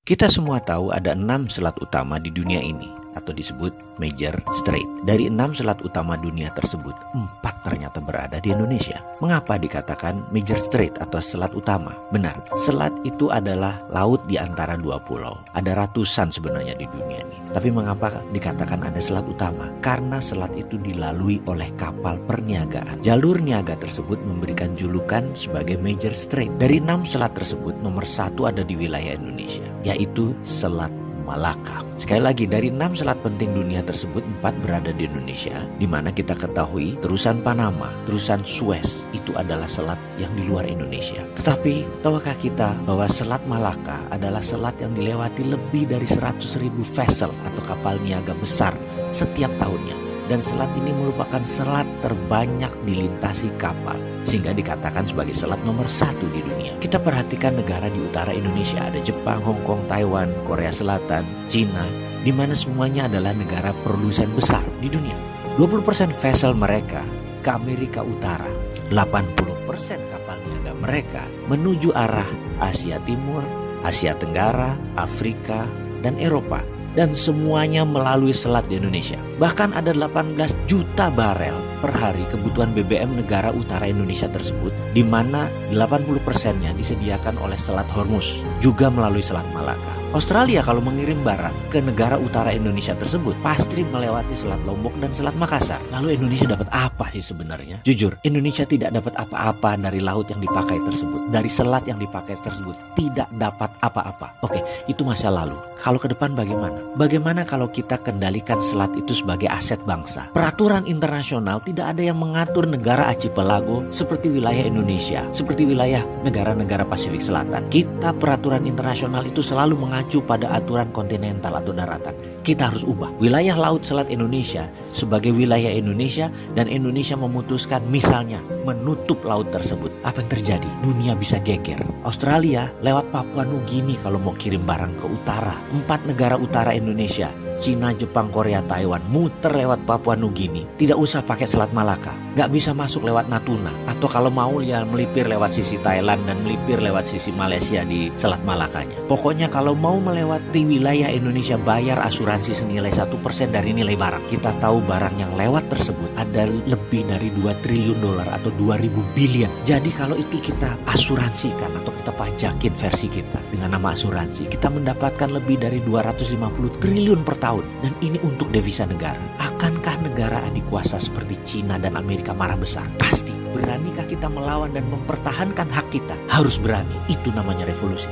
Kita semua tahu ada 6 selat utama di dunia ini, atau disebut Major Strait. Dari 6 selat utama dunia tersebut, 4 ternyata berada di Indonesia. Mengapa dikatakan Major Strait atau selat utama? Benar, selat itu adalah laut di antara 2 pulau. Ada ratusan sebenarnya di dunia ini. Tapi mengapa dikatakan ada selat utama? Karena selat itu dilalui oleh kapal perniagaan. Jalur niaga tersebut memberikan julukan sebagai Major Strait. Dari 6 selat tersebut, nomor 1 ada di wilayah Indonesia, yaitu Selat Malaka. Sekali lagi, dari 6 selat penting dunia tersebut, 4 berada di Indonesia, di mana kita ketahui terusan Panama, terusan Suez itu adalah selat yang di luar Indonesia. Tetapi tahukah kita bahwa Selat Malaka adalah selat yang dilewati lebih dari 100.000 vessel atau kapal niaga besar setiap tahunnya. Dan selat ini merupakan selat terbanyak dilintasi kapal, sehingga dikatakan sebagai selat nomor 1 di dunia. Kita perhatikan negara di utara Indonesia, ada Jepang, Hong Kong, Taiwan, Korea Selatan, Cina, di mana semuanya adalah negara produsen besar di dunia. 20% vessel mereka ke Amerika Utara, 80% kapal niaga mereka menuju arah Asia Timur, Asia Tenggara, Afrika, dan Eropa. Dan semuanya melalui selat di Indonesia. Bahkan ada 18 juta barel per hari kebutuhan BBM negara utara Indonesia tersebut, di mana 80%-nya disediakan oleh Selat Hormuz, juga melalui Selat Malaka. Australia kalau mengirim barang ke negara utara Indonesia tersebut pasti melewati Selat Lombok dan Selat Makassar. Lalu Indonesia dapat apa sih sebenarnya? Jujur, Indonesia tidak dapat apa-apa dari laut yang dipakai tersebut, dari selat yang dipakai tersebut, tidak dapat apa-apa. Oke, itu masa lalu. Kalau ke depan bagaimana? Bagaimana kalau kita kendalikan selat itu sebagai aset bangsa? Peraturan internasional tidak ada yang mengatur negara archipelago seperti wilayah Indonesia, seperti wilayah negara-negara Pasifik Selatan. Kita peraturan internasional itu selalu mengacu pada aturan kontinental atau daratan. Kita harus ubah wilayah laut selat Indonesia sebagai wilayah Indonesia, dan Indonesia memutuskan misalnya menutup laut tersebut. Apa yang terjadi? Dunia bisa geger. Australia lewat Papua Nugini kalau mau kirim barang ke utara. 4 negara utara Indonesia, Cina, Jepang, Korea, Taiwan, muter lewat Papua Nugini. Tidak usah pakai Selat Malaka. Gak bisa masuk lewat Natuna. Atau kalau mau ya melipir lewat sisi Thailand dan melipir lewat sisi Malaysia di Selat Malakanya. Pokoknya kalau mau melewati wilayah Indonesia, bayar asuransi senilai 1% dari nilai barang. Kita tahu barang yang lewat tersebut ada lebih dari 2 triliun dolar atau 2.000 billion. Jadi kalau itu kita asuransikan atau kita pajakin versi kita dengan nama asuransi, kita mendapatkan lebih dari 250 triliun per tahun. Dan ini untuk devisa negara. Akankah negara adik kuasa seperti Cina dan Amerika marah besar? Pasti. Beranikah kita melawan dan mempertahankan hak kita? Harus berani. Itu namanya revolusi.